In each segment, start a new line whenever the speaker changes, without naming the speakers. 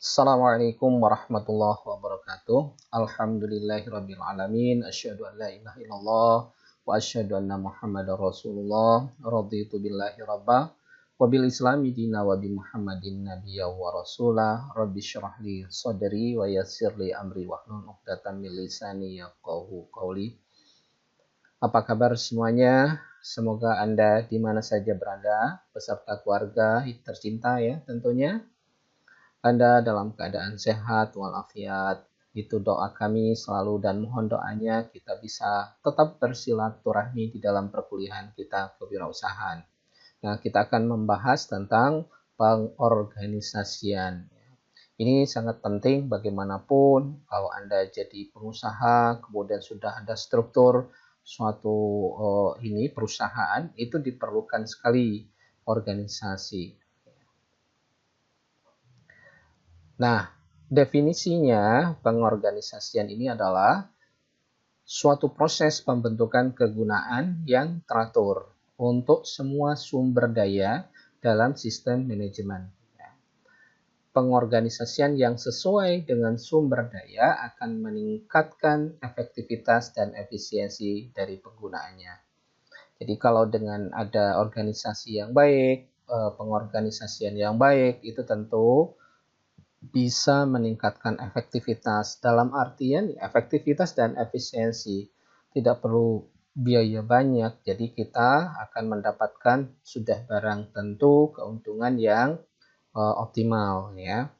Assalamualaikum warahmatullahi wabarakatuh. Alhamdulillahirabbil alamin. Asyhadu an la ilaha illallah wa asyhadu anna Muhammadar Rasulullah. Raditu billahi rabba wa bil islami dina wa bi Muhammadin nabiyya wa rasulah. Rabbi syrah li sadri wa yassir li amri wahlul 'uqdatam min lisani yafqahu qawli. Apa kabar semuanya? Semoga Anda di mana saja berada beserta keluarga tercinta ya tentunya. Anda dalam keadaan sehat walafiat. Itu doa kami selalu dan mohon doanya kita bisa tetap bersilaturahmi di dalam perkuliahan kita kewirausahaan. Nah, kita akan membahas tentang pengorganisasian. Ini sangat penting bagaimanapun kalau Anda jadi pengusaha, kemudian sudah ada struktur suatu perusahaan, itu diperlukan sekali organisasi. Nah, definisinya pengorganisasian ini adalah suatu proses pembentukan kegunaan yang teratur untuk semua sumber daya dalam sistem manajemen. Pengorganisasian yang sesuai dengan sumber daya akan meningkatkan efektivitas dan efisiensi dari penggunaannya. Jadi kalau dengan ada organisasi yang baik, pengorganisasian yang baik itu tentu bisa meningkatkan efektivitas. Dalam artian efektivitas dan efisiensi. Tidak perlu biaya banyak, jadi kita akan mendapatkan sudah barang tentu keuntungan yang optimal ya.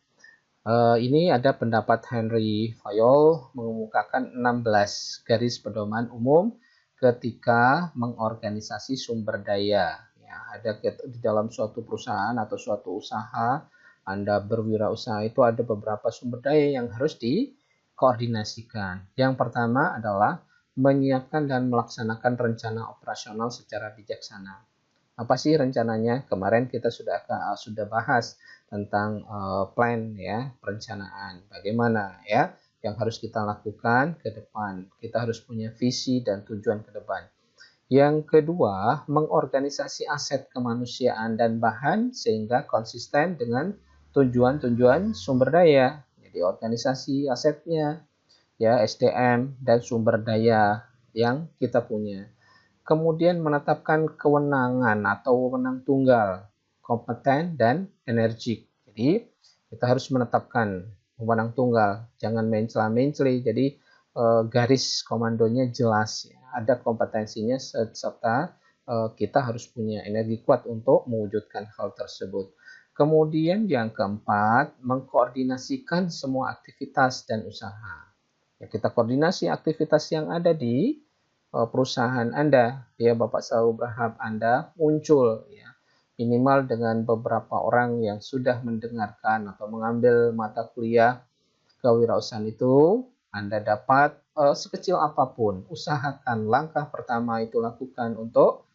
Ini ada pendapat Henry Fayol mengemukakan 16 garis pedoman umum ketika mengorganisasi sumber daya. Ya, ada di dalam suatu perusahaan atau suatu usaha Anda berwirausaha itu ada beberapa sumber daya yang harus dikoordinasikan. Yang pertama adalah menyiapkan dan melaksanakan rencana operasional secara bijaksana. Apa sih rencananya? Kemarin kita sudah bahas tentang plan ya, perencanaan. Bagaimana ya yang harus kita lakukan ke depan. Kita harus punya visi dan tujuan ke depan. Yang kedua, mengorganisasi aset kemanusiaan dan bahan sehingga konsisten dengan tujuan-tujuan sumber daya. Jadi organisasi asetnya, ya SDM dan sumber daya yang kita punya. Kemudian menetapkan kewenangan atau wewenang tunggal, kompeten dan energik. Jadi kita harus menetapkan wewenang tunggal, jangan mencela-menceli. Jadi garis komandonya jelas, ya. Ada kompetensinya serta kita harus punya energi kuat untuk mewujudkan hal tersebut. Kemudian yang keempat, mengkoordinasikan semua aktivitas dan usaha. Ya, kita koordinasi aktivitas yang ada di perusahaan Anda. Ya, Bapak selalu berharap Anda muncul ya, minimal dengan beberapa orang yang sudah mendengarkan atau mengambil mata kuliah kewirausahaan itu. Anda dapat sekecil apapun, usahakan langkah pertama itu lakukan untuk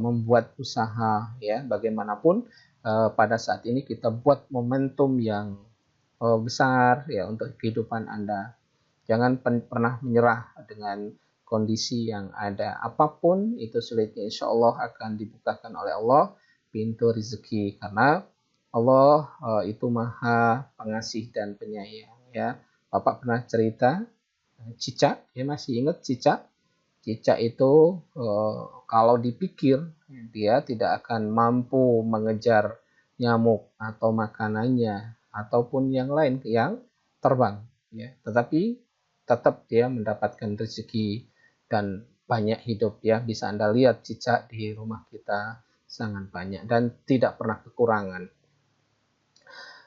membuat usaha ya. Bagaimanapun pada saat ini kita buat momentum yang besar ya untuk kehidupan Anda. Jangan pernah menyerah dengan kondisi yang ada. Apapun itu sulitnya, insya Allah akan dibukakan oleh Allah pintu rezeki. Karena Allah itu maha pengasih dan penyayang ya. Bapak pernah cerita cicak, ya masih ingat cicak? Cicak itu kalau dipikir dia tidak akan mampu mengejar nyamuk atau makanannya ataupun yang lain yang terbang ya. Tetapi tetap dia mendapatkan rezeki dan banyak hidup ya. Bisa Anda lihat cicak di rumah kita sangat banyak dan tidak pernah kekurangan.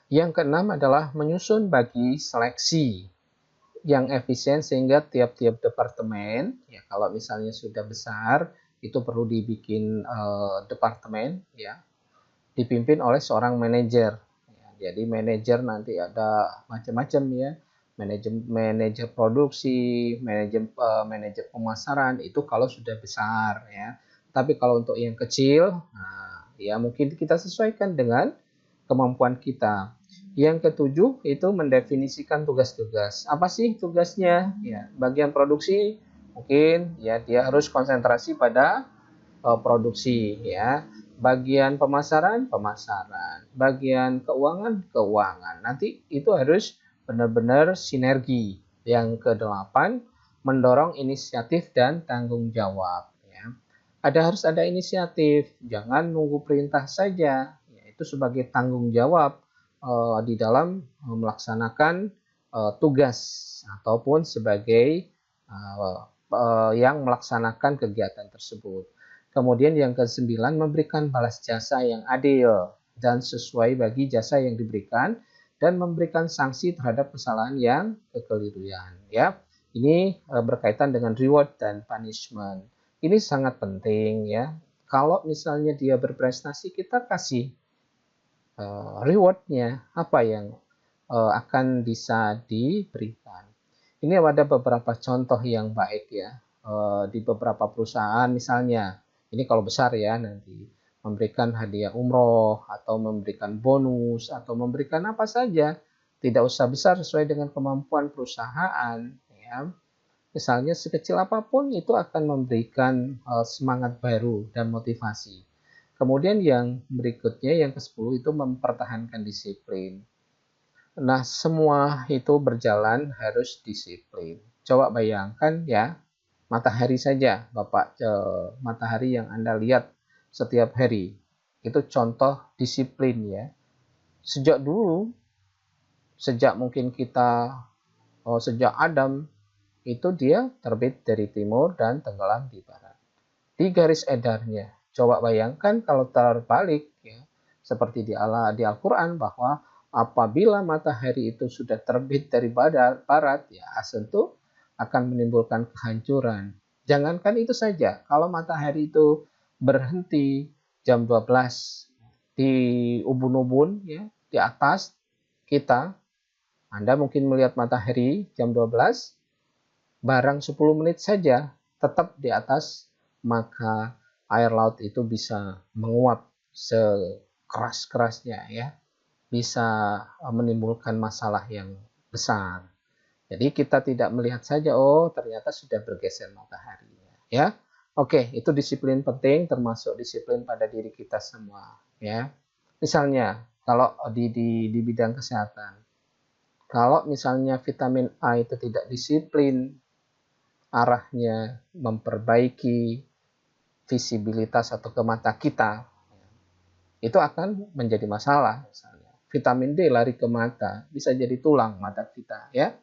Yang keenam adalah menyusun bagi seleksi yang efisien sehingga tiap-tiap departemen ya, kalau misalnya sudah besar itu perlu dibikin departemen ya, dipimpin oleh seorang manajer ya. Jadi manajer nanti ada macam-macam ya, manajer produksi, manajer pemasaran, itu kalau sudah besar ya. Tapi kalau untuk yang kecil, nah, ya mungkin kita sesuaikan dengan kemampuan kita. Yang ketujuh itu mendefinisikan tugas-tugas. Apa sih tugasnya? Ya, bagian produksi mungkin ya dia harus konsentrasi pada produksi ya. bagian pemasaran, pemasaran, bagian keuangan, keuangan. Nanti itu harus benar-benar sinergi. Yang kedelapan, mendorong inisiatif dan tanggung jawab. Ya. Harus ada inisiatif, jangan nunggu perintah saja. Itu sebagai tanggung jawab di dalam melaksanakan tugas ataupun sebagai yang melaksanakan kegiatan tersebut. Kemudian yang ke-9, memberikan balas jasa yang adil dan sesuai bagi jasa yang diberikan dan memberikan sanksi terhadap kesalahan yang kekeliruan. Ya, ini berkaitan dengan reward dan punishment. Ini sangat penting ya. Kalau misalnya dia berprestasi, kita kasih rewardnya apa yang akan bisa diberikan. Ini ada beberapa contoh yang baik ya di beberapa perusahaan misalnya. Ini kalau besar ya nanti memberikan hadiah umroh atau memberikan bonus atau memberikan apa saja. Tidak usah besar sesuai dengan kemampuan perusahaan ya. Misalnya sekecil apapun itu akan memberikan semangat baru dan motivasi. Kemudian yang berikutnya yang ke-10 itu mempertahankan disiplin. Nah, semua itu berjalan harus disiplin. Coba bayangkan ya, matahari saja, Bapak, matahari yang Anda lihat setiap hari. Itu contoh disiplin ya. Sejak dulu, sejak mungkin kita, sejak Adam, itu dia terbit dari timur dan tenggelam di barat. Di garis edarnya, coba bayangkan kalau terbalik ya, seperti di Al-Quran bahwa apabila matahari itu sudah terbit dari barat, ya tentu akan menimbulkan kehancuran. Jangankan itu saja, kalau matahari itu berhenti jam 12 di ubun-ubun ya, di atas kita, Anda mungkin melihat matahari jam 12, barang 10 menit saja tetap di atas, maka air laut itu bisa menguap sekeras-kerasnya ya, bisa menimbulkan masalah yang besar. Jadi kita tidak melihat saja, oh ternyata sudah bergeser mataharinya ya. Oke, itu disiplin penting, termasuk disiplin pada diri kita semua ya. Misalnya kalau di bidang kesehatan, kalau misalnya vitamin A itu tidak disiplin, arahnya memperbaiki visibilitas atau ke mata kita, itu akan menjadi masalah. Misalnya vitamin D lari ke mata, bisa jadi tulang mata kita ya.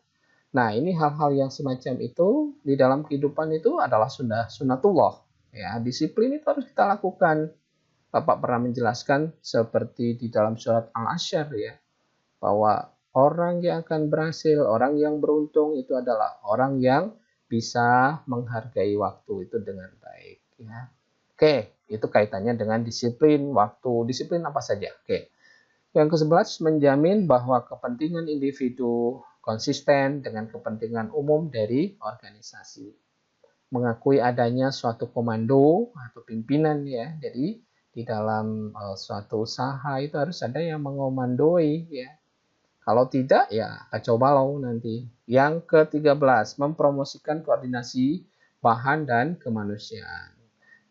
Nah, ini hal-hal yang semacam itu di dalam kehidupan itu adalah sunatullah ya. Disiplin itu harus kita lakukan. Bapak pernah menjelaskan seperti di dalam surat Al-Asyr ya, bahwa orang yang akan berhasil, orang yang beruntung itu adalah orang yang bisa menghargai waktu itu dengan baik ya. Oke, itu kaitannya dengan disiplin waktu. Disiplin apa saja? Oke. Yang ke-11, menjamin bahwa kepentingan individu konsisten dengan kepentingan umum dari organisasi. Mengakui adanya suatu komando atau pimpinan ya. Jadi di dalam suatu usaha itu harus ada yang mengomandoi ya. Kalau tidak ya kacau balau nanti. Yang ke-13, mempromosikan koordinasi bahan dan kemanusiaan.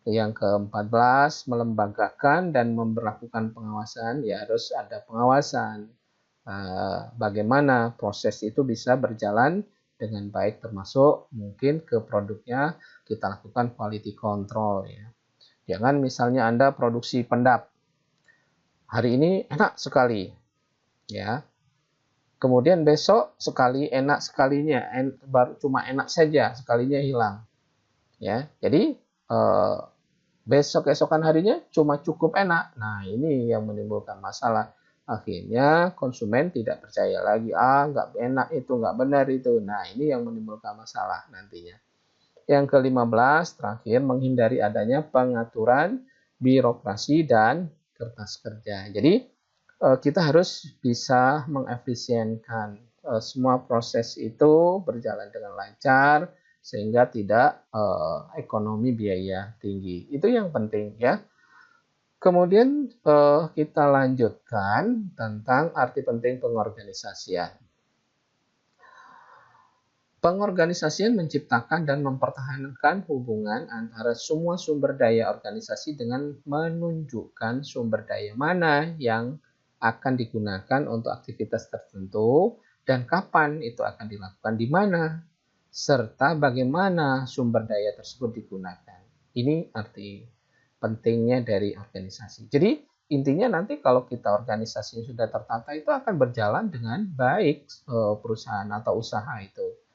Yang ke-14, melembagakan dan memberlakukan pengawasan, ya harus ada pengawasan. Bagaimana proses itu bisa berjalan dengan baik, termasuk mungkin ke produknya kita lakukan quality control ya. Jangan misalnya Anda produksi pendap, hari ini enak sekali ya, kemudian besok sekali enak sekalinya, baru cuma enak saja, sekalinya hilang ya. Jadi besok-esokan harinya cuma cukup enak. Nah, ini yang menimbulkan masalah. Akhirnya konsumen tidak percaya lagi. Nggak enak itu, nggak benar itu. Nah, ini yang menimbulkan masalah nantinya. Yang ke-15, terakhir, menghindari adanya pengaturan birokrasi dan kertas kerja. Jadi, kita harus bisa mengefisienkan semua proses itu berjalan dengan lancar, sehingga tidak ekonomi biaya tinggi. Itu yang penting ya. Kemudian kita lanjutkan tentang arti penting pengorganisasian. Pengorganisasian menciptakan dan mempertahankan hubungan antara semua sumber daya organisasi dengan menunjukkan sumber daya mana yang akan digunakan untuk aktivitas tertentu dan kapan itu akan dilakukan di mana, serta bagaimana sumber daya tersebut digunakan. Ini arti pentingnya dari organisasi. Jadi intinya nanti kalau kita organisasi sudah tertata itu akan berjalan dengan baik perusahaan atau usaha itu.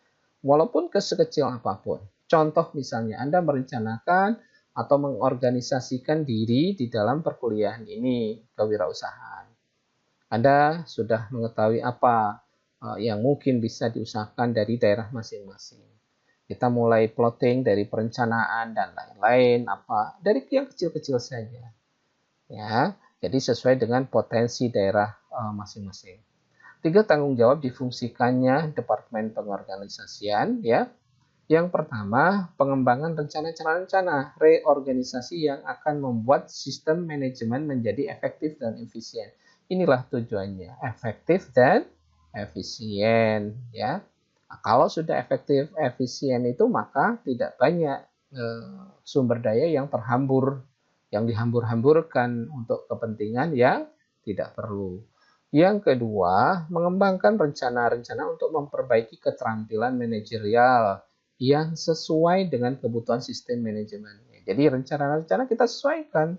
Walaupun sekecil apapun. Contoh misalnya Anda merencanakan atau mengorganisasikan diri di dalam perkuliahan ini, kewirausahaan. Anda sudah mengetahui apa yang mungkin bisa diusahakan dari daerah masing-masing. Kita mulai plotting dari perencanaan dan lain-lain, apa dari yang kecil-kecil saja. Ya, jadi sesuai dengan potensi daerah masing-masing. 3 tanggung jawab difungsikannya Departemen Pengorganisasian ya. Yang pertama, pengembangan rencana-rencana reorganisasi yang akan membuat sistem manajemen menjadi efektif dan efisien. Inilah tujuannya, efektif dan efisien ya. Nah, kalau sudah efektif efisien itu maka tidak banyak sumber daya yang terhambur, yang dihambur-hamburkan untuk kepentingan yang tidak perlu. Yang kedua, mengembangkan rencana-rencana untuk memperbaiki keterampilan manajerial yang sesuai dengan kebutuhan sistem manajemen. Jadi rencana-rencana kita sesuaikan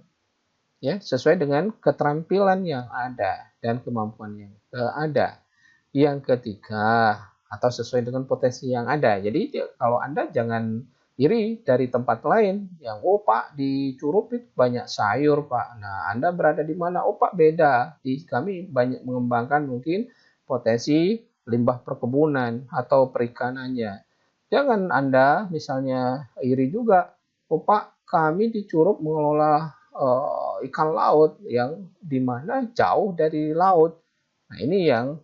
ya, sesuai dengan keterampilan yang ada dan kemampuan yang ada. Yang ketiga, atau sesuai dengan potensi yang ada. Jadi kalau Anda jangan iri dari tempat lain yang Pak di Curup itu banyak sayur Pak. Nah Anda berada di mana? Pak beda. Di kami banyak mengembangkan mungkin potensi limbah perkebunan atau perikanannya. Jangan Anda misalnya iri juga. Pak kami di Curup mengelola ikan laut yang dimana jauh dari laut. Nah ini yang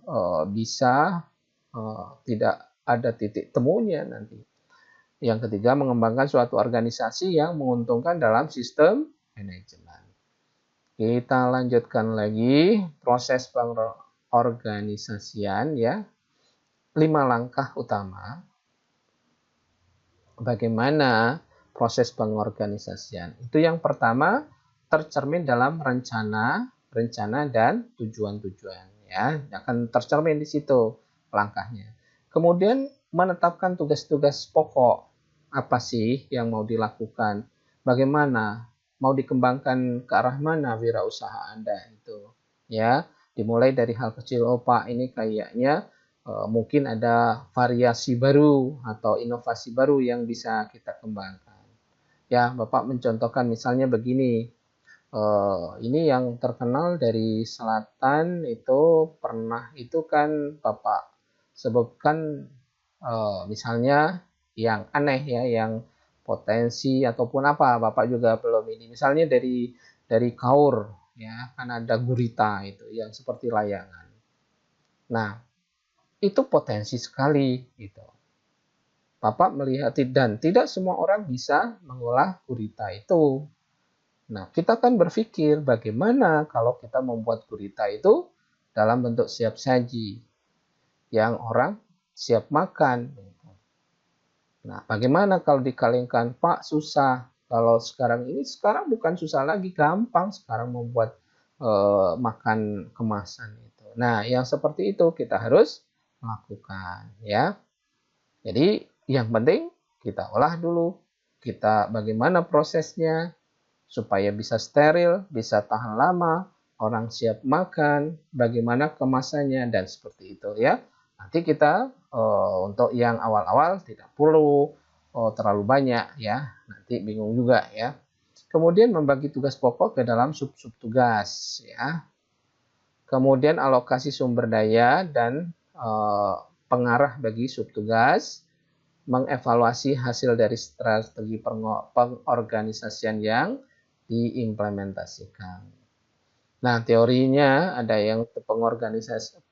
bisa tidak ada titik temunya nanti. Yang ketiga, mengembangkan suatu organisasi yang menguntungkan dalam sistem manajemen. Kita lanjutkan lagi proses pengorganisasian ya. 5 langkah utama. Bagaimana proses pengorganisasian? Itu yang pertama tercermin dalam rencana dan tujuan-tujuan ya. Akan tercermin di situ langkahnya. Kemudian menetapkan tugas-tugas pokok. Apa sih yang mau dilakukan? Bagaimana? Mau dikembangkan ke arah mana wirausaha Anda itu? Ya, dimulai dari hal kecil. Pak, ini kayaknya mungkin ada variasi baru atau inovasi baru yang bisa kita kembangkan. Ya, Bapak mencontohkan misalnya begini. Ini yang terkenal dari selatan itu pernah itu kan Bapak sebutkan misalnya yang aneh ya, yang potensi ataupun apa Bapak juga belum ini. Misalnya dari Kaur ya, kan ada gurita itu yang seperti layangan. Nah, itu potensi sekali gitu. Bapak melihat dan tidak semua orang bisa mengolah gurita itu. Nah, kita kan berpikir bagaimana kalau kita membuat gurita itu dalam bentuk siap saji yang orang siap makan. Nah, bagaimana kalau dikalengkan? Pak, susah. Kalau sekarang bukan susah lagi, gampang sekarang membuat makan kemasan itu. Nah, yang seperti itu kita harus lakukan ya. Jadi, yang penting kita olah dulu. Kita bagaimana prosesnya supaya bisa steril, bisa tahan lama, orang siap makan, bagaimana kemasannya dan seperti itu ya. Nanti kita untuk yang awal-awal tidak perlu terlalu banyak ya, nanti bingung juga ya. Kemudian membagi tugas pokok ke dalam sub-sub tugas ya. Kemudian alokasi sumber daya dan pengarah bagi sub tugas, mengevaluasi hasil dari strategi pengorganisasian yang diimplementasikan. Nah, teorinya ada yang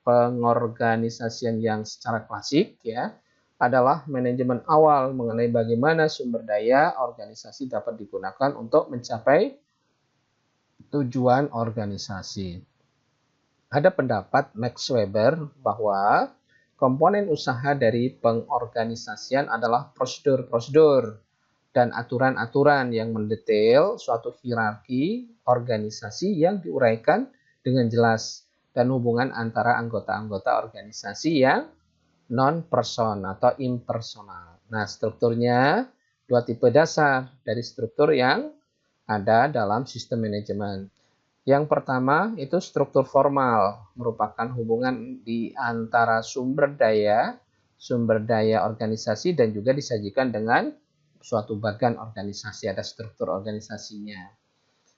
pengorganisasian yang secara klasik ya, adalah manajemen awal mengenai bagaimana sumber daya organisasi dapat digunakan untuk mencapai tujuan organisasi. Ada pendapat Max Weber bahwa Komponen usaha dari pengorganisasian adalah prosedur-prosedur dan aturan-aturan yang mendetail suatu hierarki organisasi yang diuraikan dengan jelas dan hubungan antara anggota-anggota organisasi yang non-person atau impersonal. Nah, strukturnya dua tipe dasar dari struktur yang ada dalam sistem manajemen. Yang pertama itu struktur formal, merupakan hubungan di antara sumber daya organisasi dan juga disajikan dengan suatu bagian organisasi, ada struktur organisasinya.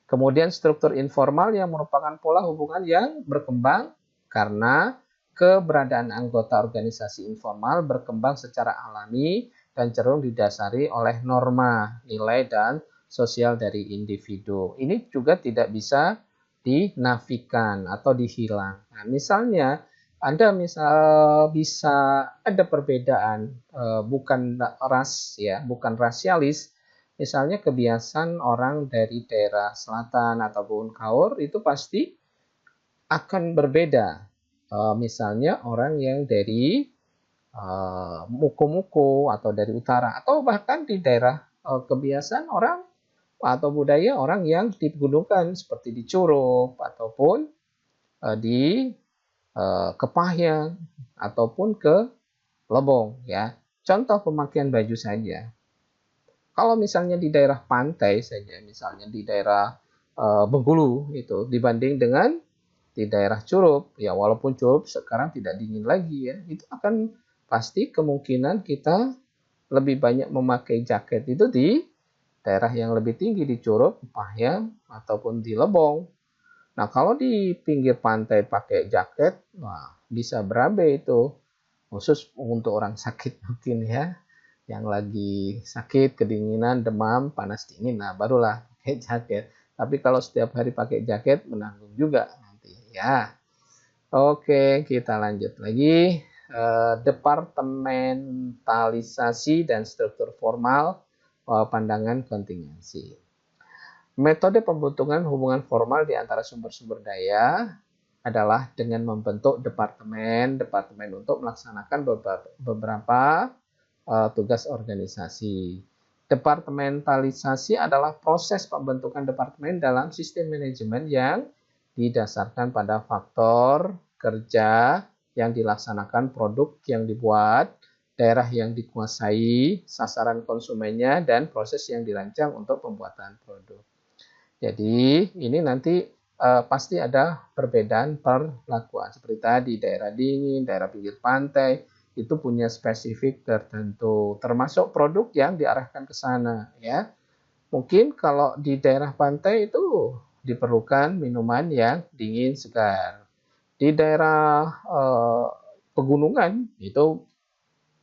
Kemudian struktur informal yang merupakan pola hubungan yang berkembang karena keberadaan anggota organisasi informal berkembang secara alami dan cenderung didasari oleh norma, nilai, dan sosial dari individu. Ini juga tidak bisa dinafikan atau dihilang. Nah, misalnya Anda bisa ada perbedaan bukan ras ya, bukan rasialis. Misalnya kebiasaan orang dari daerah selatan ataupun Kaur itu pasti akan berbeda. Misalnya orang yang dari Muko-Muko atau dari utara atau bahkan di daerah kebiasaan orang atau budaya orang yang di pegunungan seperti di Curup ataupun di Kepahyang ataupun ke Lebong ya. Contoh pemakaian baju saja. Kalau misalnya di daerah pantai saja, misalnya di daerah Bengkulu itu dibanding dengan di daerah Curup, ya walaupun Curup sekarang tidak dingin lagi ya, itu akan pasti kemungkinan kita lebih banyak memakai jaket itu di daerah yang lebih tinggi di Curup, Kepahyang ataupun di Lebong. Nah, kalau di pinggir pantai pakai jaket, wah bisa berabe itu. Khusus untuk orang sakit mungkin ya, yang lagi sakit, kedinginan, demam, panas dingin, nah barulah pakai jaket. Tapi kalau setiap hari pakai jaket menanggung juga nanti ya. Oke, kita lanjut lagi. Departementalisasi dan struktur formal pandangan kontingensi. Metode pembentukan hubungan formal di antara sumber-sumber daya adalah dengan membentuk departemen untuk melaksanakan beberapa tugas organisasi. Departementalisasi adalah proses pembentukan departemen dalam sistem manajemen yang didasarkan pada faktor kerja yang dilaksanakan, produk yang dibuat, daerah yang dikuasai, sasaran konsumennya, dan proses yang dirancang untuk pembuatan produk. Jadi ini nanti pasti ada perbedaan perlakuan. Seperti tadi daerah dingin, daerah pinggir pantai, itu punya spesifik tertentu, termasuk produk yang diarahkan ke sana ya. Mungkin kalau di daerah pantai itu diperlukan minuman yang dingin segar. Di daerah pegunungan itu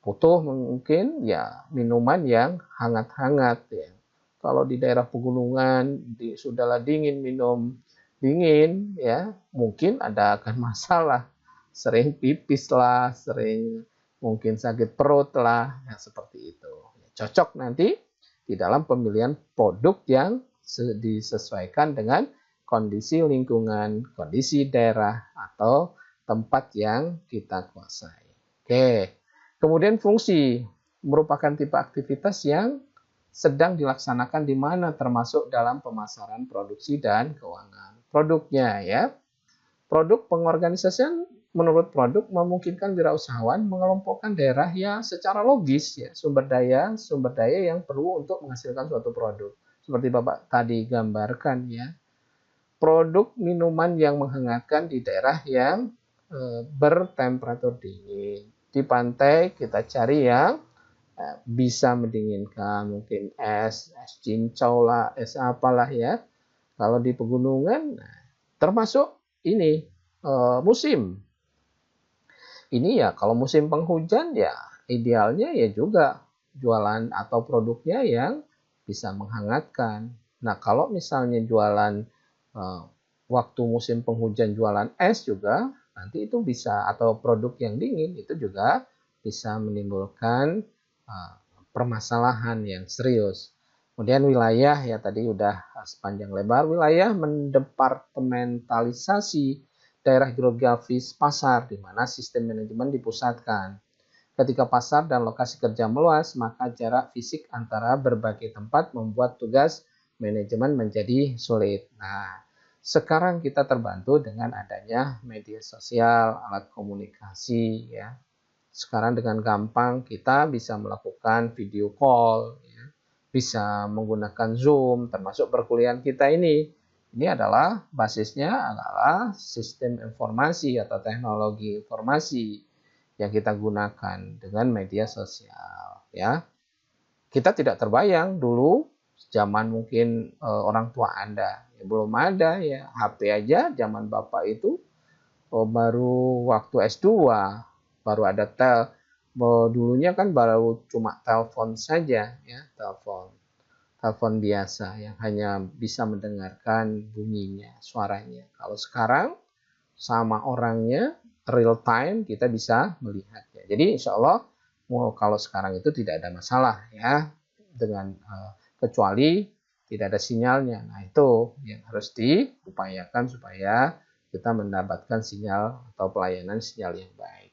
butuh mungkin ya minuman yang hangat-hangat ya. Kalau di daerah pegunungan sudahlah dingin, minum dingin ya, mungkin ada akan masalah, sering pipis lah, sering mungkin sakit perut lah, ya seperti itu. Cocok nanti di dalam pemilihan produk yang disesuaikan dengan kondisi lingkungan, kondisi daerah atau tempat yang kita kuasai. Oke. Kemudian fungsi merupakan tipe aktivitas yang sedang dilaksanakan di mana termasuk dalam pemasaran, produksi, dan keuangan. Produknya ya. Produk pengorganisasian menurut produk memungkinkan wirausahawan mengelompokkan daerah yang secara logis ya, sumber daya yang perlu untuk menghasilkan suatu produk. Seperti Bapak tadi gambarkan ya. Produk minuman yang menghangatkan di daerah yang bertemperatur dingin. Di pantai kita cari yang bisa mendinginkan, mungkin es cincau lah, es apalah ya. Kalau di pegunungan, termasuk ini musim. Ini ya kalau musim penghujan ya idealnya ya juga jualan atau produknya yang bisa menghangatkan. Nah kalau misalnya jualan waktu musim penghujan jualan es juga nanti itu bisa, atau produk yang dingin itu juga bisa menimbulkan permasalahan yang serius. Kemudian wilayah ya tadi udah sepanjang lebar, wilayah mendepartementalisasi daerah geografis pasar, di mana sistem manajemen dipusatkan. Ketika pasar dan lokasi kerja meluas, maka jarak fisik antara berbagai tempat membuat tugas manajemen menjadi sulit. Nah, sekarang kita terbantu dengan adanya media sosial, alat komunikasi, ya. Sekarang dengan gampang kita bisa melakukan video call, ya. Bisa menggunakan Zoom, termasuk perkuliahan kita ini. Ini adalah basisnya adalah sistem informasi atau teknologi informasi yang kita gunakan dengan media sosial, ya. Kita tidak terbayang dulu zaman mungkin orang tua Anda ya, belum ada ya HP aja zaman Bapak itu baru waktu S2 baru ada dulunya kan baru cuma telepon saja ya, telepon biasa yang hanya bisa mendengarkan bunyinya, suaranya. Kalau sekarang sama orangnya real time kita bisa melihatnya. Jadi insya Allah kalau sekarang itu tidak ada masalah ya dengan kecuali tidak ada sinyalnya. Nah itu yang harus diupayakan supaya kita mendapatkan sinyal atau pelayanan sinyal yang baik.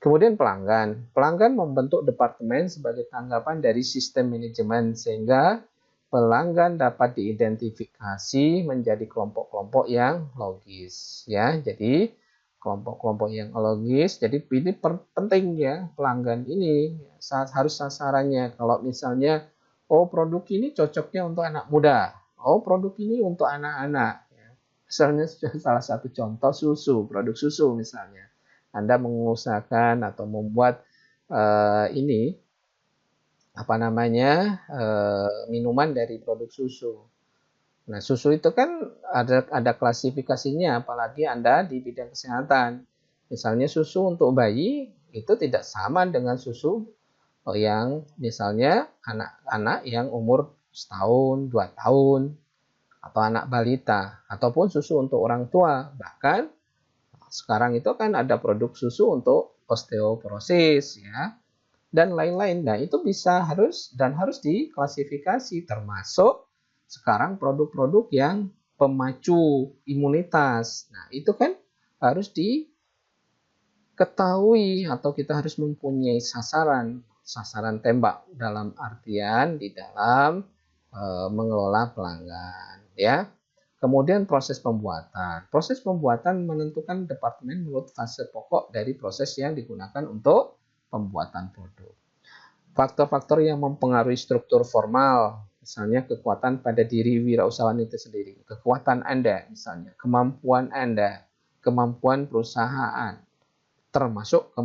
Kemudian pelanggan. Pelanggan membentuk departemen sebagai tanggapan dari sistem manajemen sehingga pelanggan dapat diidentifikasi menjadi kelompok-kelompok yang logis ya. Jadi kelompok-kelompok yang logis. Jadi ini penting ya pelanggan ini harus sasarannya. Kalau misalnya produk ini cocoknya untuk anak muda. Produk ini untuk anak-anak. Misalnya salah satu contoh susu, produk susu misalnya. Anda mengusahakan atau membuat ini minuman dari produk susu. Nah, susu itu kan ada klasifikasinya, apalagi Anda di bidang kesehatan. Misalnya susu untuk bayi itu tidak sama dengan susu yang misalnya anak-anak yang umur setahun, 2 tahun, atau anak balita, ataupun susu untuk orang tua. Bahkan sekarang itu kan ada produk susu untuk osteoporosis ya dan lain-lain. Nah, itu harus diklasifikasi termasuk sekarang produk-produk yang pemacu imunitas. Nah, itu kan harus diketahui atau kita harus mempunyai sasaran tembak dalam artian di dalam mengelola pelanggan ya. Kemudian proses pembuatan. Proses pembuatan menentukan departemen menurut fase pokok dari proses yang digunakan untuk pembuatan produk. Faktor-faktor yang mempengaruhi struktur formal, misalnya kekuatan pada diri wirausahawan itu sendiri, kekuatan Anda misalnya, kemampuan Anda, kemampuan perusahaan, termasuk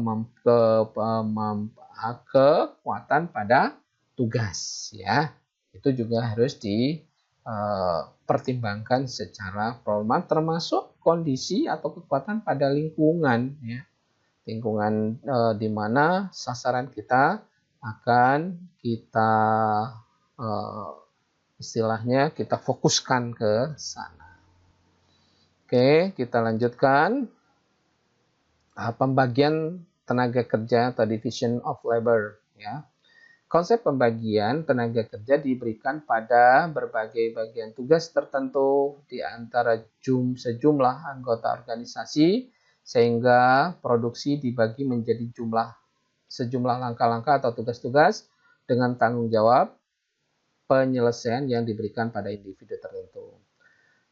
kekuatan pada tugas ya. Itu juga harus dipertimbangkan secara formal, termasuk kondisi atau kekuatan pada lingkungan ya. Lingkungan di mana sasaran kita akan kita istilahnya kita fokuskan ke sana. Oke, kita lanjutkan pembagian tenaga kerja atau division of labor ya. Konsep pembagian tenaga kerja diberikan pada berbagai bagian tugas tertentu di antara sejumlah anggota organisasi sehingga produksi dibagi menjadi sejumlah langkah-langkah atau tugas-tugas dengan tanggung jawab penyelesaian yang diberikan pada individu tertentu.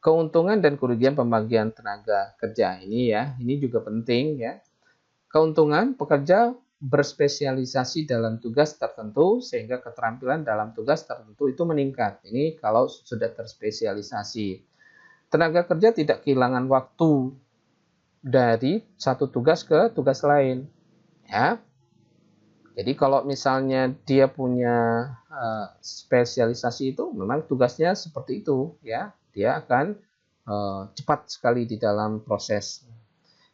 Keuntungan dan kerugian pembagian tenaga kerja ini juga penting ya. Keuntungan pekerja berspesialisasi dalam tugas tertentu sehingga keterampilan dalam tugas tertentu itu meningkat. Ini kalau sudah terspesialisasi. Tenaga kerja tidak kehilangan waktu dari satu tugas ke tugas lain. Ya. Jadi kalau misalnya dia punya spesialisasi itu memang tugasnya seperti itu ya. Dia akan cepat sekali di dalam proses.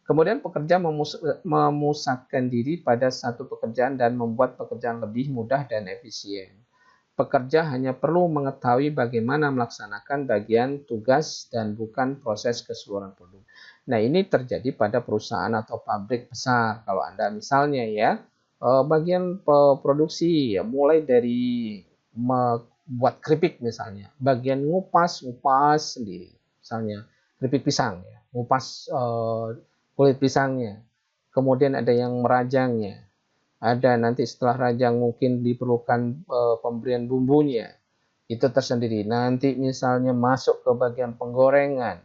Kemudian pekerja memusatkan diri pada satu pekerjaan dan membuat pekerjaan lebih mudah dan efisien. Pekerja hanya perlu mengetahui bagaimana melaksanakan bagian tugas dan bukan proses keseluruhan produk. Nah, ini terjadi pada perusahaan atau pabrik besar. Kalau Anda misalnya ya, bagian produksi ya, mulai dari membuat keripik misalnya, bagian ngupas sendiri misalnya. keripik pisang, ya, ngupas kulit pisangnya. Kemudian ada yang merajangnya. Ada nanti setelah rajang mungkin diperlukan pemberian bumbunya. Itu tersendiri. Nanti misalnya masuk ke bagian penggorengan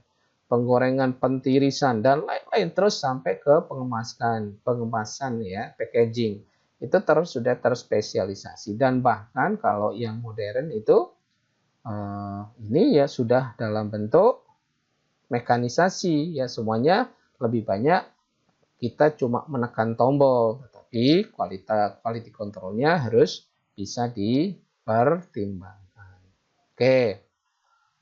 pentirisan dan lain-lain terus sampai ke pengemasan ya, packaging. Itu sudah terspesialisasi dan bahkan kalau yang modern itu ini ya sudah dalam bentuk mekanisasi ya, semuanya lebih banyak kita cuma menekan tombol, tetapi quality controlnya harus bisa dipertimbangkan. Oke,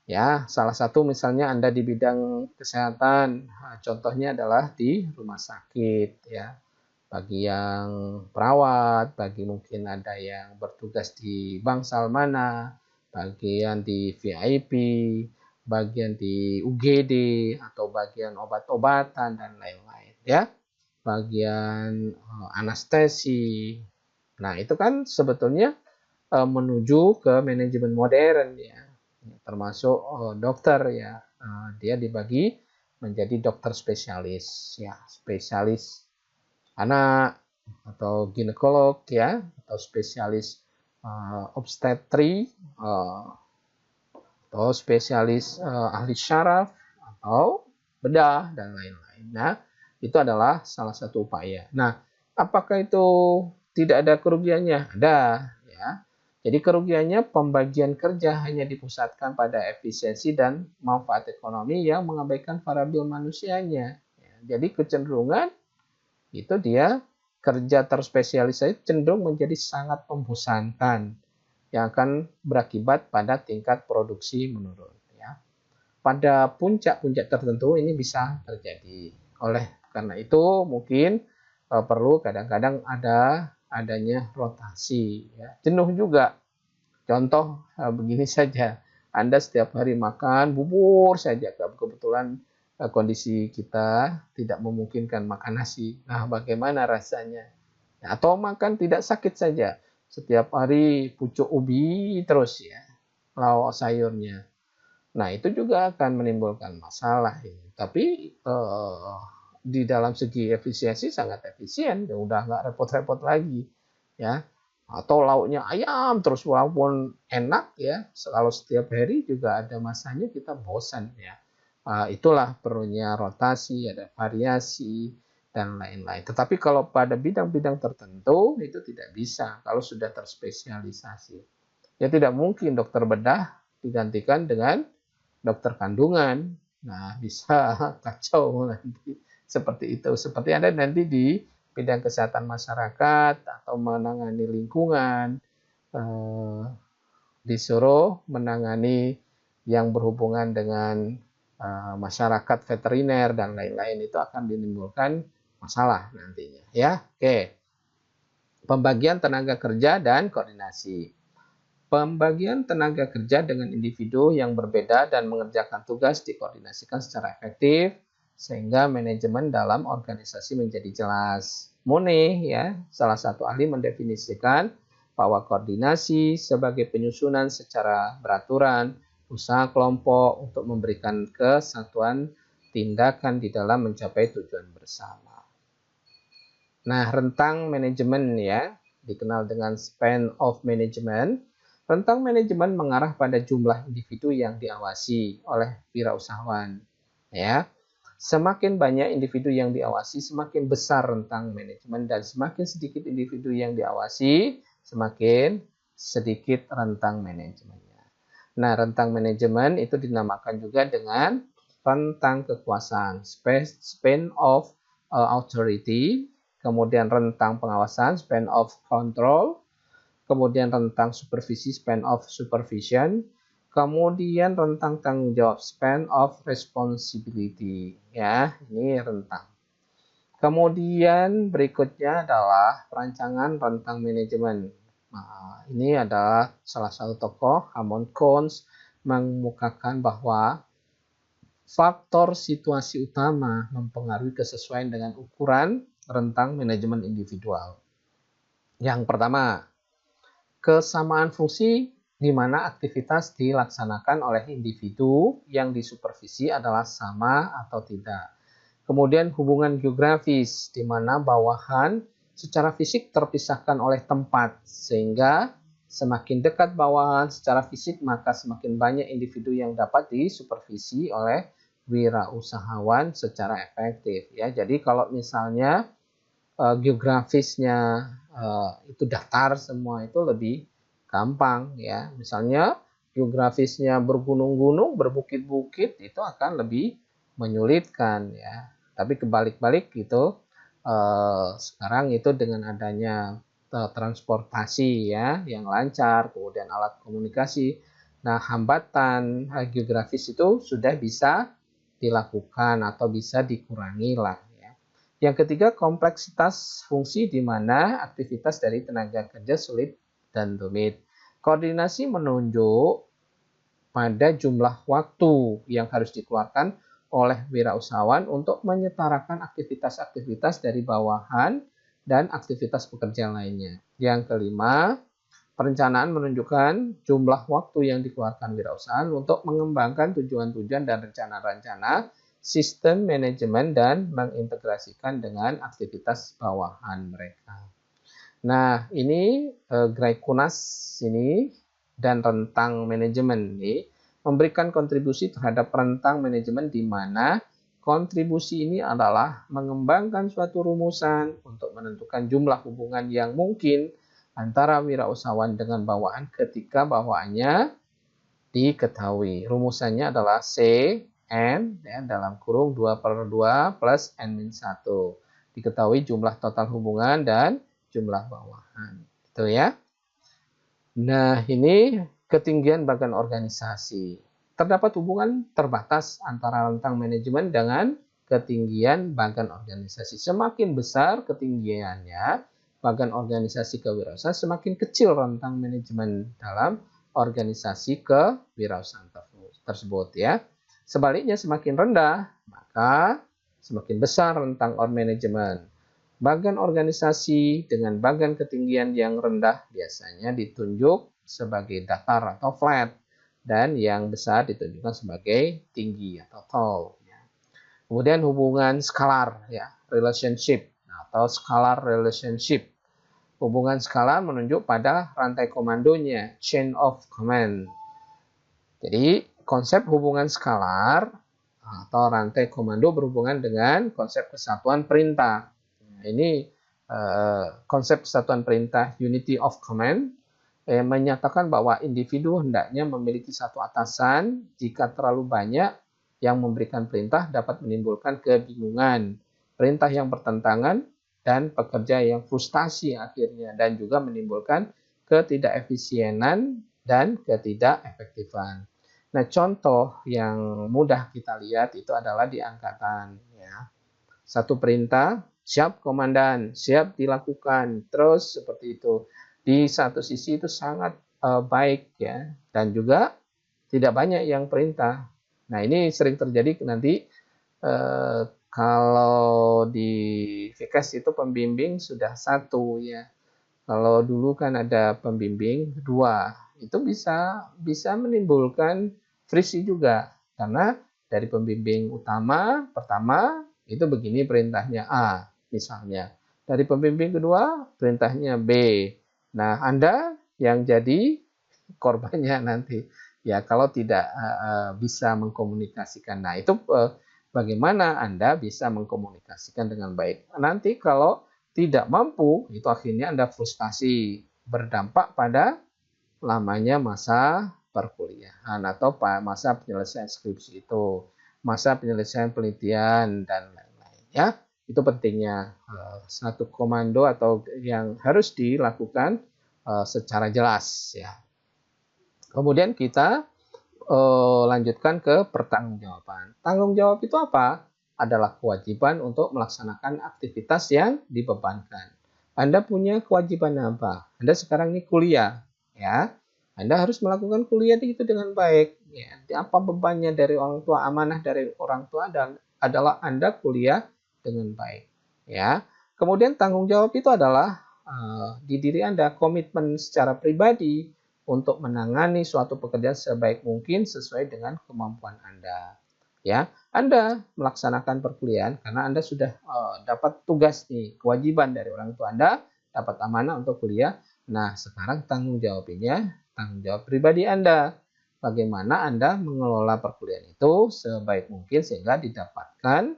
ya salah satu misalnya Anda di bidang kesehatan, contohnya adalah di rumah sakit ya, bagi yang perawat, bagi mungkin ada yang bertugas di bangsal mana, bagian di VIP, bagian di UGD atau bagian obat-obatan dan lain-lain ya, bagian anestesi. Nah, itu kan sebetulnya menuju ke manajemen modern ya, termasuk dokter ya. Dia dibagi menjadi dokter spesialis ya, spesialis anak atau ginekolog ya, atau spesialis obstetri atau spesialis ahli syaraf atau bedah dan lain-lain. Nah, itu adalah salah satu upaya. Nah, apakah itu tidak ada kerugiannya? Ada, ya. Jadi kerugiannya pembagian kerja hanya dipusatkan pada efisiensi dan manfaat ekonomi yang mengabaikan variabel manusianya. Ya, jadi kecenderungan itu dia kerja terspesialisasi cenderung menjadi sangat membosankan yang akan berakibat pada tingkat produksi menurun. Ya. Pada puncak-puncak tertentu ini bisa terjadi. Oleh karena itu mungkin perlu kadang-kadang adanya rotasi. Ya. Jenuh juga. Contoh begini saja, Anda setiap hari makan bubur saja, kebetulan kondisi kita tidak memungkinkan makan nasi. Nah, bagaimana rasanya? Atau makan tidak sakit saja, setiap hari pucuk ubi terus ya, lauk sayurnya. Nah, itu juga akan menimbulkan masalah ini. Tapi di dalam segi efisiensi sangat efisien, ya udah nggak repot-repot lagi ya. Atau lauknya ayam terus walaupun enak ya, kalau setiap hari juga ada masanya kita bosan ya. Itulah perlunya rotasi, ada variasi dan lain-lain. Tetapi kalau pada bidang-bidang tertentu itu tidak bisa kalau sudah terspesialisasi. Ya tidak mungkin dokter bedah digantikan dengan dokter kandungan. Nah, bisa kacau nanti seperti itu. Seperti ada nanti di bidang kesehatan masyarakat atau menangani lingkungan, disuruh menangani yang berhubungan dengan masyarakat veteriner dan lain-lain, itu akan menimbulkan masalah nantinya ya. Oke. Pembagian tenaga kerja dan koordinasi. Pembagian tenaga kerja dengan individu yang berbeda dan mengerjakan tugas dikoordinasikan secara efektif sehingga manajemen dalam organisasi menjadi jelas. Monet ya, salah satu ahli mendefinisikan bahwa koordinasi sebagai penyusunan secara beraturan usaha kelompok untuk memberikan kesatuan tindakan di dalam mencapai tujuan bersama. Nah, rentang manajemen ya, dikenal dengan span of management. Rentang manajemen mengarah pada jumlah individu yang diawasi oleh wirausahawan. Ya, semakin banyak individu yang diawasi, semakin besar rentang manajemen, dan semakin sedikit individu yang diawasi, semakin sedikit rentang manajemennya. Nah, rentang manajemen itu dinamakan juga dengan rentang kekuasaan, span of authority, kemudian rentang pengawasan, span of control, kemudian rentang supervisi, span of supervision, kemudian rentang tanggung jawab, span of responsibility. Ya, ini rentang. Kemudian berikutnya adalah perancangan rentang manajemen. Nah, ini adalah salah satu tokoh, Hammond Coons, mengemukakan bahwa faktor situasi utama mempengaruhi kesesuaian dengan ukuran rentang manajemen individual. Yang pertama, kesamaan fungsi di mana aktivitas dilaksanakan oleh individu yang disupervisi adalah sama atau tidak. Kemudian hubungan geografis, di mana bawahan secara fisik terpisahkan oleh tempat, sehingga semakin dekat bawahan secara fisik, maka semakin banyak individu yang dapat disupervisi oleh wirausahawan secara efektif. Ya, jadi kalau misalnya geografisnya itu datar semua, itu lebih gampang ya. Misalnya geografisnya bergunung-gunung, berbukit-bukit, itu akan lebih menyulitkan ya. Tapi kebalik-balik gitu, sekarang itu dengan adanya transportasi ya yang lancar, kemudian alat komunikasi, nah hambatan geografis itu sudah bisa dilakukan atau bisa dikurangi lah ya. Yang ketiga, kompleksitas fungsi di mana aktivitas dari tenaga kerja sulit dan rumit. Koordinasi menunjuk pada jumlah waktu yang harus dikeluarkan oleh wirausahawan untuk menyetarakan aktivitas-aktivitas dari bawahan dan aktivitas pekerja lainnya. Yang kelima, perencanaan menunjukkan jumlah waktu yang dikeluarkan wirausahawan untuk mengembangkan tujuan-tujuan dan rencana-rencana sistem manajemen dan mengintegrasikan dengan aktivitas bawahan mereka. Nah, ini Gray Kunas ini dan rentang manajemen ini memberikan kontribusi terhadap rentang manajemen di mana kontribusi ini adalah mengembangkan suatu rumusan untuk menentukan jumlah hubungan yang mungkin antara wirausahawan dengan bawahan ketika bawahannya diketahui. Rumusannya adalah C N ya, dalam kurung 2/2 plus N-1. Diketahui jumlah total hubungan dan jumlah bawahan. Itu ya. Nah, ini ketinggian bagan organisasi. Terdapat hubungan terbatas antara rentang manajemen dengan ketinggian bagan organisasi. Semakin besar ketinggiannya bagan organisasi kewirausahaan, semakin kecil rentang manajemen dalam organisasi kewirausahaan tersebut ya. Sebaliknya, semakin rendah, maka semakin besar rentang manajemen. Bagan organisasi dengan bagan ketinggian yang rendah biasanya ditunjuk sebagai datar atau flat, dan yang besar ditunjukkan sebagai tinggi atau tall. Kemudian hubungan skalar, ya, relationship atau scalar relationship. Hubungan skalar menunjuk pada rantai komandonya, chain of command. Jadi konsep hubungan skalar atau rantai komando berhubungan dengan konsep kesatuan perintah. Ini konsep kesatuan perintah unity of command menyatakan bahwa individu hendaknya memiliki satu atasan. Jika terlalu banyak yang memberikan perintah dapat menimbulkan kebingungan, perintah yang bertentangan, dan pekerja yang frustasi akhirnya, dan juga menimbulkan ketidakefisienan dan ketidakefektifan. Nah, contoh yang mudah kita lihat itu adalah di angkatan ya. Satu perintah, siap komandan, siap dilakukan, terus seperti itu. Di satu sisi itu sangat baik ya, dan juga tidak banyak yang perintah. Nah, ini sering terjadi nanti kalau di VKS itu pembimbing sudah satu ya. Kalau dulu kan ada pembimbing dua, itu bisa menimbulkan friksi juga, karena dari pembimbing utama pertama itu begini perintahnya A misalnya, dari pembimbing kedua perintahnya B. Nah, Anda yang jadi korbannya nanti ya kalau tidak bisa mengkomunikasikan. Nah, itu bagaimana Anda bisa mengkomunikasikan dengan baik. Nanti kalau tidak mampu, itu akhirnya Anda frustasi, berdampak pada lamanya masa perkuliahan atau masa penyelesaian skripsi itu, masa penyelesaian penelitian, dan lain-lain ya. Itu pentingnya satu komando atau yang harus dilakukan secara jelas ya. Kemudian kita lanjutkan ke pertanggungjawaban. Tanggung jawab itu apa? Adalah kewajiban untuk melaksanakan aktivitas yang dibebankan. Anda punya kewajiban apa? Anda sekarang ini kuliah ya. Anda harus melakukan kuliah itu dengan baik ya. Apa bebannya dari orang tua, amanah dari orang tua adalah Anda kuliah dengan baik ya. Kemudian tanggung jawab itu adalah di diri Anda, komitmen secara pribadi untuk menangani suatu pekerjaan sebaik mungkin sesuai dengan kemampuan Anda. Ya, Anda melaksanakan perkuliahan karena Anda sudah dapat tugas nih, kewajiban dari orang tua Anda, dapat amanah untuk kuliah. Nah, sekarang tanggung jawabnya, tanggung jawab pribadi Anda. Bagaimana Anda mengelola perkuliahan itu sebaik mungkin sehingga didapatkan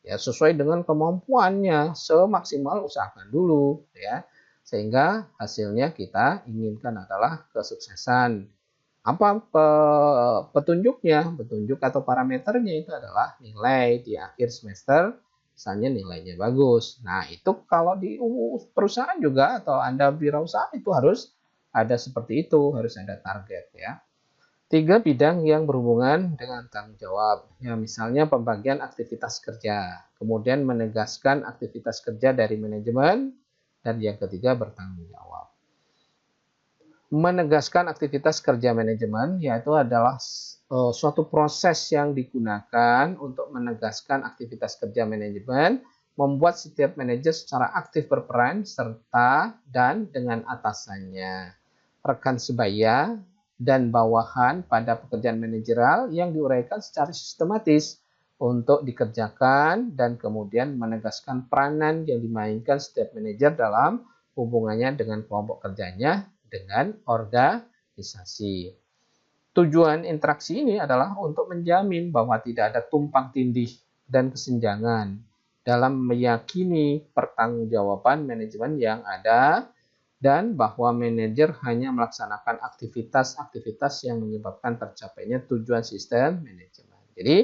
ya sesuai dengan kemampuannya, semaksimal usahakan dulu ya. Sehingga hasilnya kita inginkan adalah kesuksesan. Apa petunjuknya? Petunjuk atau parameternya itu adalah nilai di akhir semester, misalnya nilainya bagus. Nah, itu kalau di perusahaan juga atau Anda wirausaha itu harus ada seperti itu, harus ada target ya. 3 bidang yang berhubungan dengan tanggung jawab. Ya, misalnya pembagian aktivitas kerja, kemudian menegaskan aktivitas kerja dari manajemen, dan yang ketiga bertanggung jawab. Menegaskan aktivitas kerja manajemen yaitu adalah suatu proses yang digunakan untuk menegaskan aktivitas kerja manajemen, membuat setiap manajer secara aktif berperan serta dan dengan atasannya, rekan sebaya, dan bawahan pada pekerjaan manajerial yang diuraikan secara sistematis untuk dikerjakan dan kemudian menegaskan peranan yang dimainkan setiap manajer dalam hubungannya dengan kelompok kerjanya dengan organisasi. Tujuan interaksi ini adalah untuk menjamin bahwa tidak ada tumpang tindih dan kesenjangan dalam meyakini pertanggungjawaban manajemen yang ada dan bahwa manajer hanya melaksanakan aktivitas-aktivitas yang menyebabkan tercapainya tujuan sistem manajemen. Jadi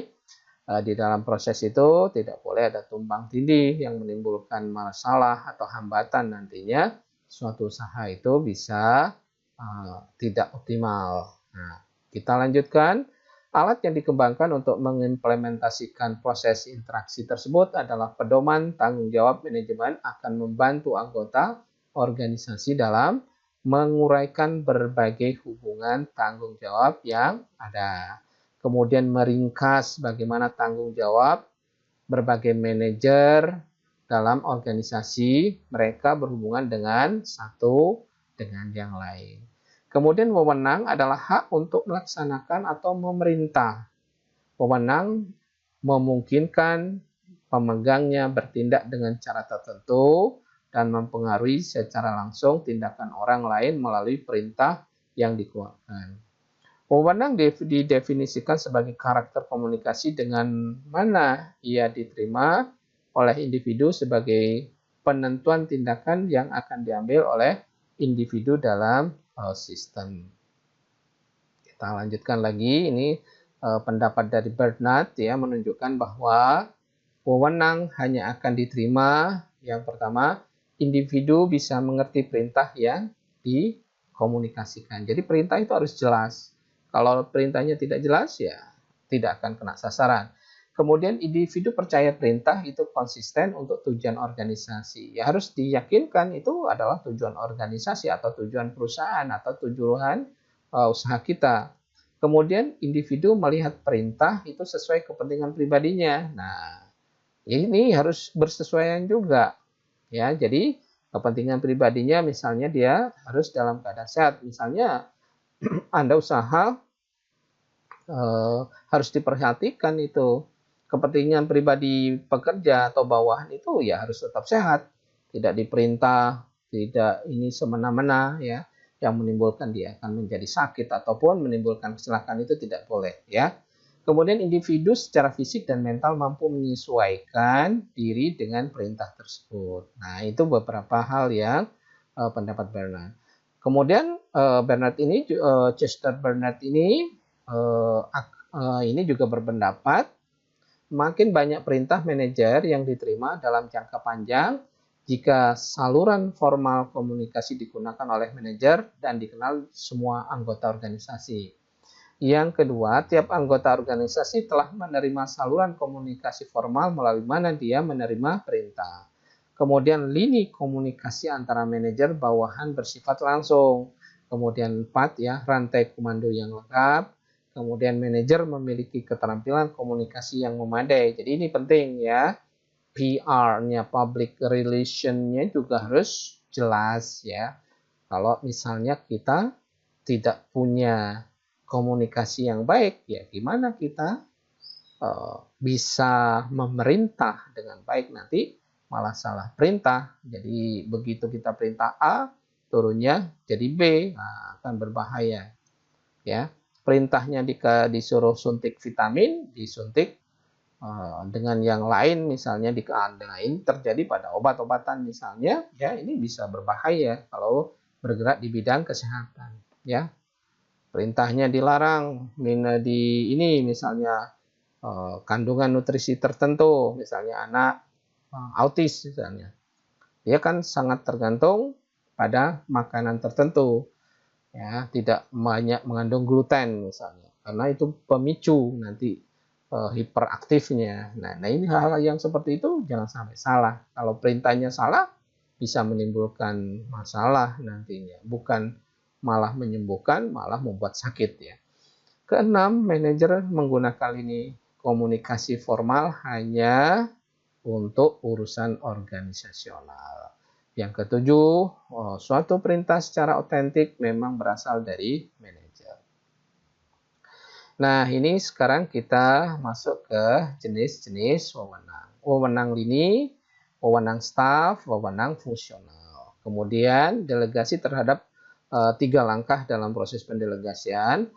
di dalam proses itu tidak boleh ada tumpang tindih yang menimbulkan masalah atau hambatan nantinya suatu usaha itu bisa tidak optimal. Nah, kita lanjutkan. Alat yang dikembangkan untuk mengimplementasikan proses interaksi tersebut adalah pedoman tanggung jawab manajemen akan membantu anggota organisasi dalam menguraikan berbagai hubungan tanggung jawab yang ada. Kemudian meringkas bagaimana tanggung jawab berbagai manajer dalam organisasi mereka berhubungan dengan satu dengan yang lain. Kemudian wewenang adalah hak untuk melaksanakan atau memerintah. Wewenang memungkinkan pemegangnya bertindak dengan cara tertentu dan mempengaruhi secara langsung tindakan orang lain melalui perintah yang dikeluarkan. Wewenang didefinisikan sebagai karakter komunikasi dengan mana ia diterima oleh individu sebagai penentuan tindakan yang akan diambil oleh individu dalam sistem. Kita lanjutkan lagi, ini pendapat dari Bernard ya menunjukkan bahwa wewenang hanya akan diterima yang pertama individu bisa mengerti perintah yang dikomunikasikan. Jadi perintah itu harus jelas. Kalau perintahnya tidak jelas ya tidak akan kena sasaran. Kemudian individu percaya perintah itu konsisten untuk tujuan organisasi. Ya harus diyakinkan itu adalah tujuan organisasi atau tujuan perusahaan atau tujuan usaha kita. Kemudian individu melihat perintah itu sesuai kepentingan pribadinya. Nah, ini harus bersesuaian juga. Ya, jadi kepentingan pribadinya misalnya dia harus dalam keadaan sehat. Misalnya Anda usaha harus diperhatikan itu. Kepentingan pribadi pekerja atau bawahan itu ya harus tetap sehat, tidak diperintah, tidak ini semena-mena ya, yang menimbulkan dia akan menjadi sakit ataupun menimbulkan kecelakaan itu tidak boleh ya. Kemudian individu secara fisik dan mental mampu menyesuaikan diri dengan perintah tersebut. Nah, itu beberapa hal yang pendapat Bernard. Kemudian Chester Bernard ini juga berpendapat makin banyak perintah manajer yang diterima dalam jangka panjang jika saluran formal komunikasi digunakan oleh manajer dan dikenal semua anggota organisasi. Yang kedua, tiap anggota organisasi telah menerima saluran komunikasi formal melalui mana dia menerima perintah. Kemudian lini komunikasi antara manajer bawahan bersifat langsung. Kemudian 4 ya, rantai komando yang lengkap. Kemudian manajer memiliki keterampilan komunikasi yang memadai. Jadi ini penting ya. PR-nya, public relation-nya juga harus jelas ya. Kalau misalnya kita tidak punya komunikasi yang baik, ya gimana kita bisa memerintah dengan baik, nanti malah salah perintah. Jadi begitu kita perintah A, turunnya jadi B, nah, akan berbahaya. Ya, perintahnya disuruh suntik vitamin, disuntik dengan yang lain, misalnya lain terjadi pada obat-obatan misalnya, ya ini bisa berbahaya kalau bergerak di bidang kesehatan. Ya, perintahnya dilarang, ini misalnya kandungan nutrisi tertentu, misalnya anak autis misalnya, dia kan sangat tergantung pada makanan tertentu, ya tidak banyak mengandung gluten misalnya, karena itu pemicu nanti hiperaktifnya. Nah ini hal-hal yang seperti itu jangan sampai salah. Kalau perintahnya salah bisa menimbulkan masalah nantinya, bukan malah menyembuhkan, malah membuat sakit ya. Keenam, manajer menggunakan lini komunikasi formal hanya untuk urusan organisasional. Yang ketujuh, suatu perintah secara otentik memang berasal dari manajer. Nah, ini sekarang kita masuk ke jenis-jenis wewenang. Wewenang lini, wewenang staf, wewenang fungsional. Kemudian delegasi terhadap 3 langkah dalam proses pendelegasian.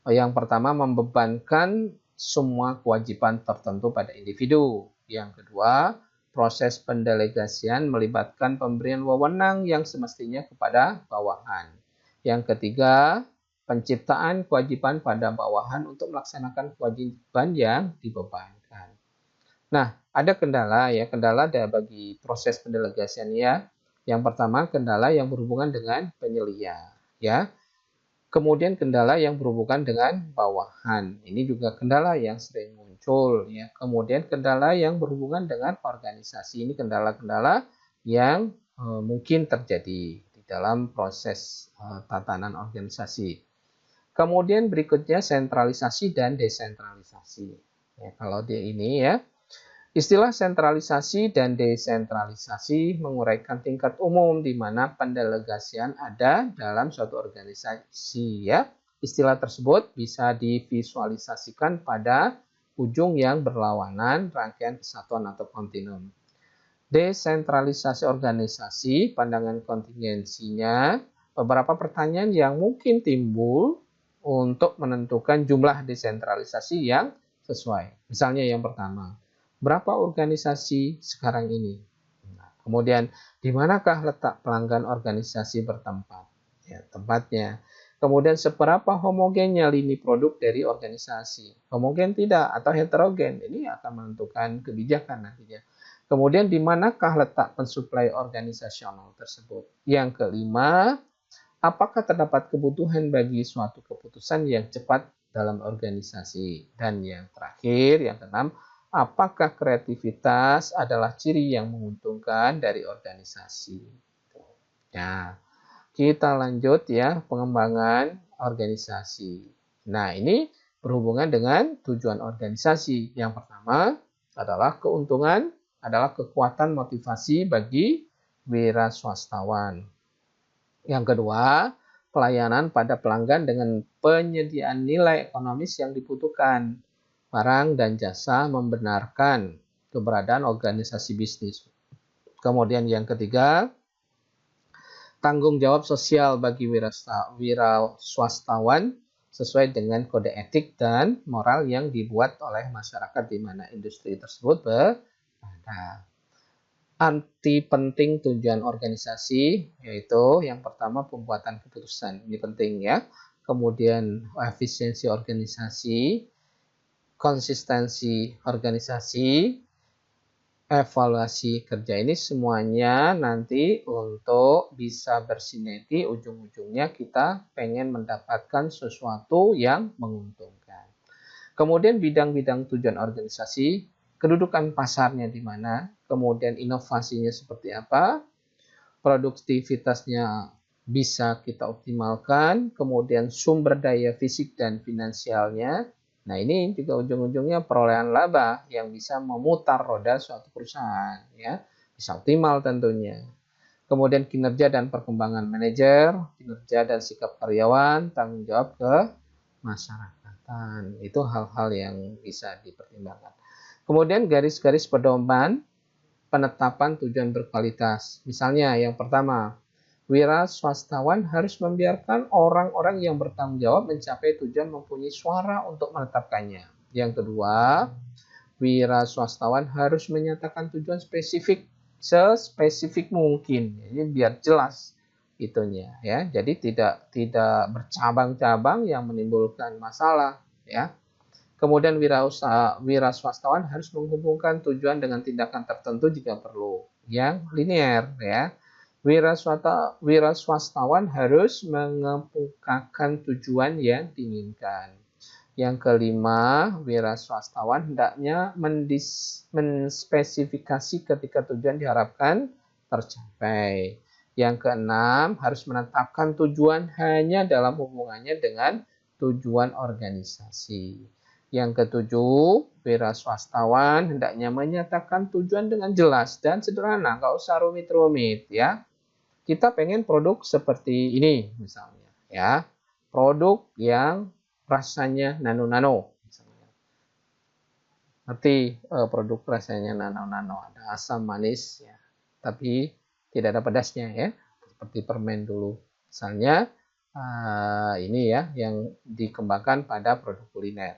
Yang pertama, membebankan semua kewajiban tertentu pada individu. Yang kedua, proses pendelegasian melibatkan pemberian wewenang yang semestinya kepada bawahan. Yang ketiga, penciptaan kewajiban pada bawahan untuk melaksanakan kewajiban yang dibebankan. Nah, ada kendala ya, kendala bagi proses pendelegasian ya. Yang pertama, kendala yang berhubungan dengan penyelia ya. Kemudian kendala yang berhubungan dengan bawahan. Ini juga kendala yang sering muncul ya. Kemudian kendala yang berhubungan dengan organisasi. Ini kendala-kendala yang mungkin terjadi di dalam proses tatanan organisasi. Kemudian berikutnya sentralisasi dan desentralisasi. Ya, kalau dia ini ya. Istilah sentralisasi dan desentralisasi menguraikan tingkat umum di mana pendelegasian ada dalam suatu organisasi ya. Istilah tersebut bisa divisualisasikan pada ujung yang berlawanan rangkaian kesatuan atau kontinum. Desentralisasi organisasi, pandangan kontingensinya, beberapa pertanyaan yang mungkin timbul untuk menentukan jumlah desentralisasi yang sesuai. Misalnya yang pertama, berapa organisasi sekarang ini? Nah, kemudian, di manakah letak pelanggan organisasi bertempat? Ya, tempatnya. Kemudian, seberapa homogennya lini produk dari organisasi? Homogen tidak atau heterogen? Ini akan menentukan kebijakan nantinya. Kemudian, di manakah letak pensuplai organisasional tersebut? Yang kelima, apakah terdapat kebutuhan bagi suatu keputusan yang cepat dalam organisasi? Dan yang terakhir, yang keenam, apakah kreativitas adalah ciri yang menguntungkan dari organisasi? Ya, kita lanjut ya, pengembangan organisasi. Nah, ini berhubungan dengan tujuan organisasi. Yang pertama adalah keuntungan, adalah kekuatan motivasi bagi wira swastawan. Yang kedua, pelayanan pada pelanggan dengan penyediaan nilai ekonomis yang dibutuhkan. Barang dan jasa membenarkan keberadaan organisasi bisnis. Kemudian yang ketiga, tanggung jawab sosial bagi wira swastawan sesuai dengan kode etik dan moral yang dibuat oleh masyarakat di mana industri tersebut berada. Arti penting tujuan organisasi yaitu yang pertama pembuatan keputusan, ini penting ya. Kemudian efisiensi organisasi, konsistensi organisasi, evaluasi kerja, ini semuanya nanti untuk bisa bersinergi, ujung-ujungnya kita pengen mendapatkan sesuatu yang menguntungkan. Kemudian bidang-bidang tujuan organisasi, kedudukan pasarnya di mana, kemudian inovasinya seperti apa, produktivitasnya bisa kita optimalkan, kemudian sumber daya fisik dan finansialnya. Nah, ini juga ujung-ujungnya perolehan laba yang bisa memutar roda suatu perusahaan ya, bisa optimal tentunya. kemudian kinerja dan perkembangan manajer, kinerja dan sikap karyawan, tanggung jawab ke masyarakatan. Itu hal-hal yang bisa dipertimbangkan. Kemudian garis-garis pedoman penetapan tujuan berkualitas. Misalnya yang pertama, wira swastawan harus membiarkan orang-orang yang bertanggung jawab mencapai tujuan mempunyai suara untuk menetapkannya. Yang kedua, wira swastawan harus menyatakan tujuan spesifik sespesifik mungkin. Jadi biar jelas itunya ya. Jadi tidak bercabang-cabang yang menimbulkan masalah ya. Kemudian wira swastawan harus menghubungkan tujuan dengan tindakan tertentu jika perlu, yang linear ya. Wira swastawan harus mengemukakan tujuan yang diinginkan. Yang kelima, wira swastawan hendaknya menspesifikasi ketika tujuan diharapkan tercapai. Yang keenam, harus menetapkan tujuan hanya dalam hubungannya dengan tujuan organisasi. Yang ketujuh, wira swastawan hendaknya menyatakan tujuan dengan jelas dan sederhana, nggak usah rumit-rumit ya. Kita pengen produk seperti ini misalnya ya, produk yang rasanya nano-nano. Nanti produk rasanya nano-nano, ada asam manis ya, tapi tidak ada pedasnya ya, seperti permen dulu. Misalnya ini ya yang dikembangkan pada produk kuliner.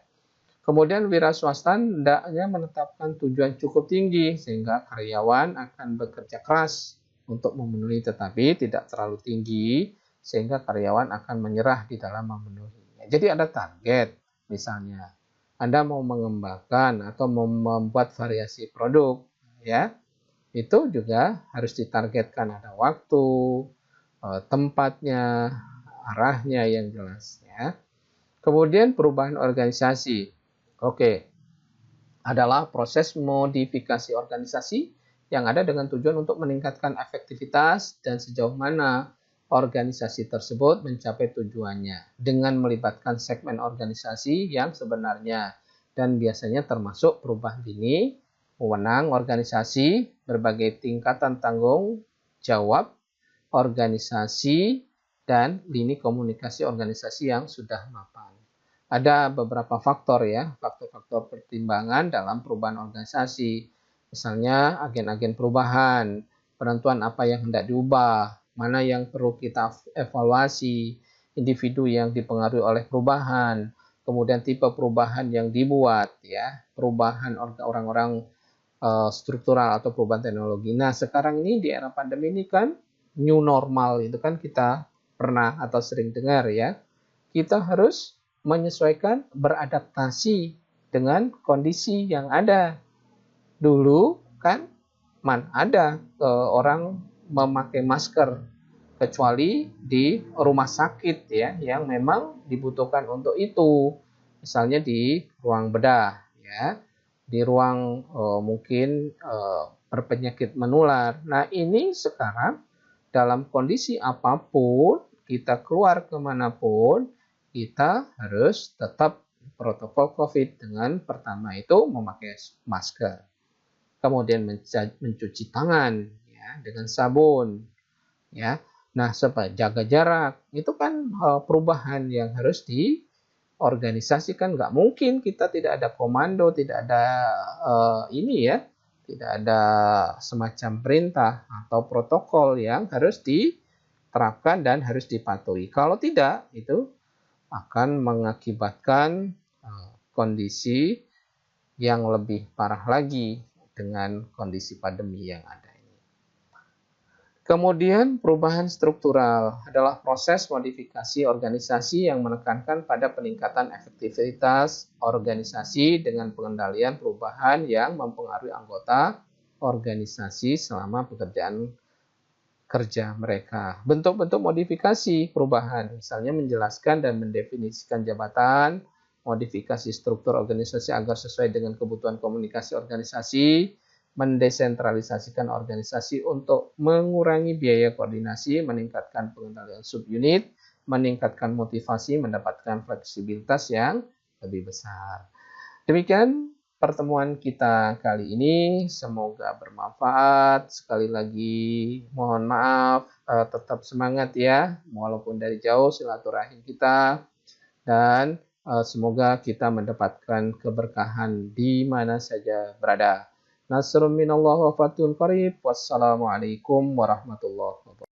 Kemudian wira swasta hendaknya menetapkan tujuan cukup tinggi sehingga karyawan akan bekerja keras untuk memenuhi, tetapi tidak terlalu tinggi sehingga karyawan akan menyerah di dalam memenuhinya. Jadi ada target, misalnya Anda mau mengembangkan atau membuat variasi produk, ya itu juga harus ditargetkan, ada waktu, tempatnya, arahnya yang jelas ya. Kemudian perubahan organisasi. Oke, adalah proses modifikasi organisasi yang ada dengan tujuan untuk meningkatkan efektivitas dan sejauh mana organisasi tersebut mencapai tujuannya dengan melibatkan segmen organisasi yang sebenarnya dan biasanya termasuk perubahan dini, wewenang organisasi, berbagai tingkatan tanggung jawab organisasi, dan lini komunikasi organisasi yang sudah mapan. Ada beberapa faktor ya, faktor-faktor pertimbangan dalam perubahan organisasi. Misalnya agen-agen perubahan, penentuan apa yang hendak diubah, mana yang perlu kita evaluasi, individu yang dipengaruhi oleh perubahan, kemudian tipe perubahan yang dibuat ya, perubahan orang-orang struktural atau perubahan teknologi. Nah, sekarang ini di era pandemi ini kan new normal itu kan kita pernah atau sering dengar ya. Kita harus menyesuaikan, beradaptasi dengan kondisi yang ada. Dulu kan mana ada orang memakai masker kecuali di rumah sakit ya yang memang dibutuhkan untuk itu. Misalnya di ruang bedah ya, di ruang mungkin berpenyakit menular. Nah, ini sekarang dalam kondisi apapun kita keluar kemanapun, kita harus tetap protokol COVID dengan pertama itu memakai masker, kemudian mencuci tangan ya, dengan sabun, ya. Nah, jaga jarak itu kan perubahan yang harus diorganisasikan. Nggak mungkin kita tidak ada komando, tidak ada ini ya, tidak ada semacam perintah atau protokol yang harus diterapkan dan harus dipatuhi. Kalau tidak, itu akan mengakibatkan kondisi yang lebih parah lagi dengan kondisi pandemi yang ada ini. Kemudian perubahan struktural adalah proses modifikasi organisasi yang menekankan pada peningkatan efektivitas organisasi dengan pengendalian perubahan yang mempengaruhi anggota organisasi selama pekerjaan kerja mereka. Bentuk-bentuk modifikasi perubahan, misalnya menjelaskan dan mendefinisikan jabatan, modifikasi struktur organisasi agar sesuai dengan kebutuhan komunikasi organisasi, mendesentralisasikan organisasi untuk mengurangi biaya koordinasi, meningkatkan pengendalian subunit, meningkatkan motivasi, mendapatkan fleksibilitas yang lebih besar. Demikian pertemuan kita kali ini. Semoga bermanfaat. Sekali lagi mohon maaf, tetap semangat ya, walaupun dari jauh silaturahim kita. Dan semoga kita mendapatkan keberkahan di mana saja berada. Nasrun minallah wa fathun qarib. Wassalamualaikum warahmatullahi wabarakatuh.